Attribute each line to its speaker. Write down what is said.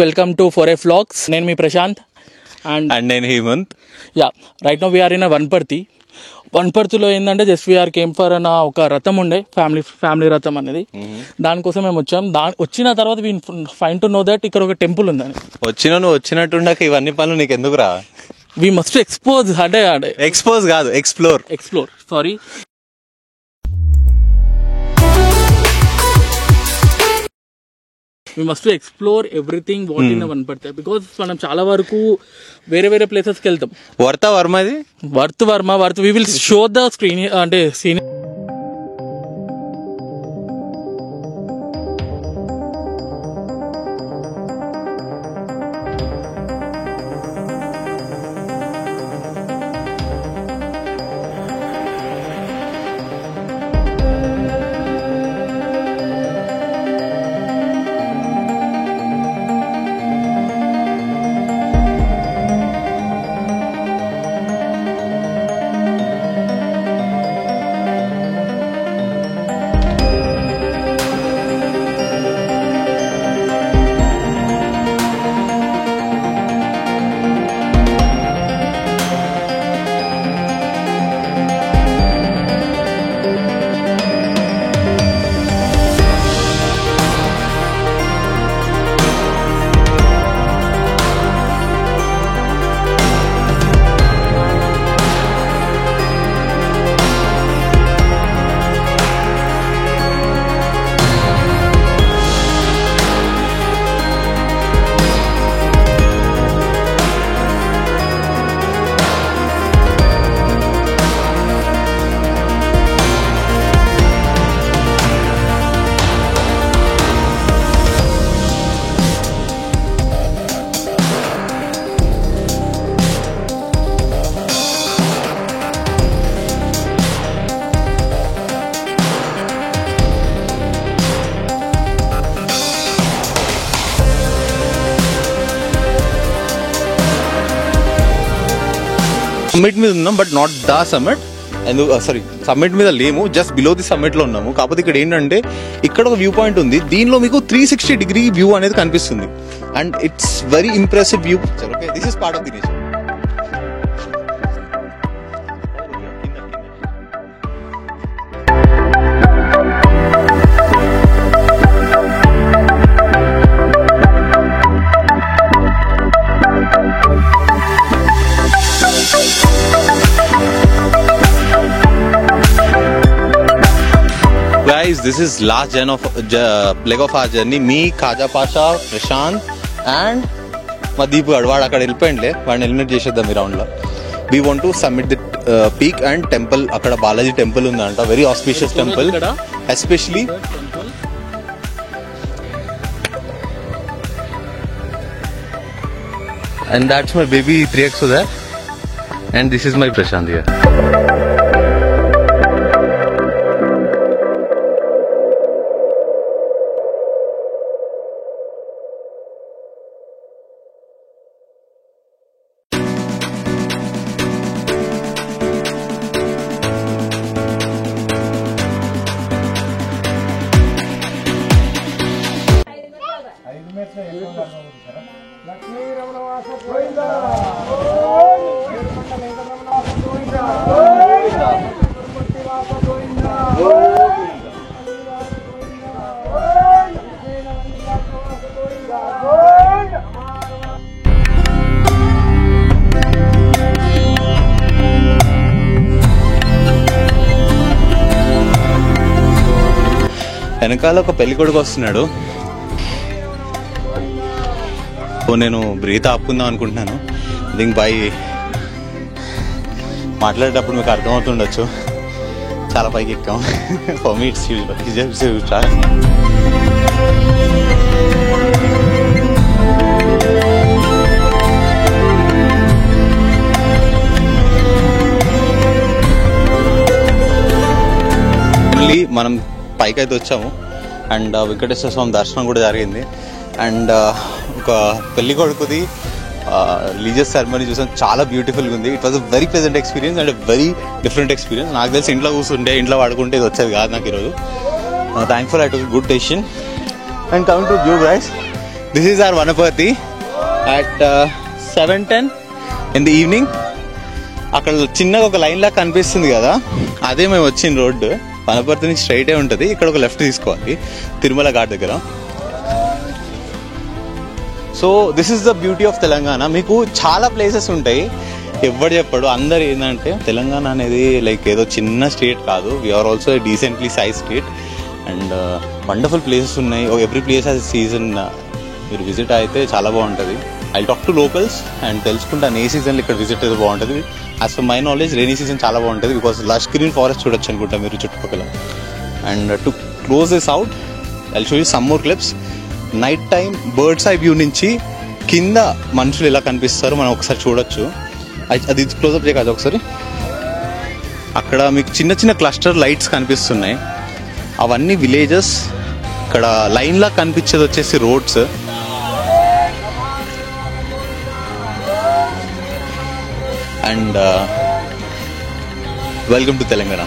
Speaker 1: Welcome to 4F Vlogs. నేను మీ Prashanth
Speaker 2: and నేను Hemanth.
Speaker 1: Right now we are in Wanaparthy. వన్పర్తిలో ఏంటంటే జస్ట్ వీఆర్ కేమ్ ఫర్ అన్న ఒక రథం ఉండే ఫ్యామిలీ రథం అనేది. దానికోసం మేము వచ్చాం. వచ్చిన తర్వాత we find to know that ఇక్కడ ఒక టెంపుల్ ఉందని.
Speaker 2: నువ్వు వచ్చినట్టుండక ఇవన్నీ పనులు నీకు ఎందుకు రా?
Speaker 1: వీ మస్ట్ ఎక్స్పోజ్
Speaker 2: ఎక్స్పోజ్ కాదు explore
Speaker 1: sorry. We must explore everything what in Vanparthi because మనం చాలా వరకు వేరే ప్లేసెస్కి వెళ్తాం. Worth Varma we will show the screen అంటే సీన్.
Speaker 2: సమ్మిట్ మీద ఉన్నాం but not the summit. Summit మీద లేము, జస్ట్ బిలో ది సమ్మిట్ లో ఉన్నాము. కాకపోతే ఇక్కడ ఏంటంటే ఇక్కడ ఒక వ్యూ పాయింట్ ఉంది, దీనిలో మీకు 360 డిగ్రీ వ్యూ అనేది కనిపిస్తుంది and it's very impressive view. This is part of the nature. Guys, this is last leg of our journey. Me, Khaja Pasha, Prashant and Madeep Gadwad అక్కడ వెళ్ళిపోయిండే, వాడిని ఎలిమినేట్ చేసేద్దాం ఈ round లో. We want to summit the peak and temple. అక్కడ Balaji temple ఉందంట, very auspicious temple especially. And that's my baby 3X there. And this is my Prashant here. వెనకాల ఒక పెళ్లి కొడుకు వస్తున్నాడు. నేను బ్రీత్ ఆపుకుందాం అనుకుంటున్నాను. దీనికి బాయ్ మాట్లాడేటప్పుడు మీకు అర్థమవుతుండొచ్చు, చాలా పైకి ఎక్కాం. ఫర్ మీ ఇట్స్ మనం పైకి అయితే వచ్చాము అండ్ వెంకటేశ్వర స్వామి దర్శనం కూడా జరిగింది. అండ్ ఒక పెళ్లి కొడుకుది రిలీజియస్ సెరమనీ చూసాం, చాలా బ్యూటిఫుల్గా ఉంది. It was a very pleasant experience and very different experience. నాకు తెలిసి ఇంట్లో కూర్చుంటే ఇంట్లో వాడుకుంటే ఇది వచ్చేది కాదు నాకు ఈరోజు. Thankful I took good decision. And coming to view guys, this is our Wanaparthy at 7:10 in the evening. అక్కడ చిన్నగా ఒక లైన్ లాగా కనిపిస్తుంది కదా, అదే మేము వచ్చిన రోడ్డు. వనపర్తి నుంచి స్ట్రైటే ఉంటుంది. ఇక్కడ ఒక లెఫ్ట్ తీసుకోవాలి తిరుమల ఘాట్ దగ్గర. So this is the beauty of Telangana. మీకు చాలా ప్లేసెస్ ఉంటాయి, ఎవరు చెప్పడు. అందరు ఏంటంటే తెలంగాణ అనేది లైక్ ఏదో చిన్న స్టేట్ కాదు, we are also decently size state and wonderful places ఉన్నాయి. Every place has season. మీరు విజిట్ అయితే చాలా బాగుంటుంది. I talk to locals and తెలుసుకుంటాను ఏ సీజన్లో ఇక్కడ విజిట్ అయితే బాగుంటుంది. As for my knowledge rainy season చాలా బాగుంటుంది, బికాస్ లష్ గ్రీన్ ఫారెస్ట్ చూడొచ్చు అనుకుంటా మీరు చుట్టుపక్కల. And to close this out I show you some more clips. Night time bird's eye view నుంచి కింద మనుషులు ఎలా కనిపిస్తారో మనం ఒకసారి చూడొచ్చు. అది క్లోజ్అప్ చేయక ఒకసారి. అక్కడ మీకు చిన్న చిన్న క్లస్టర్ లైట్స్ కనిపిస్తున్నాయి, అవన్నీ విలేజెస్. ఇక్కడ లైన్లా కనిపించేది వచ్చేసి roads. And welcome to Telangana.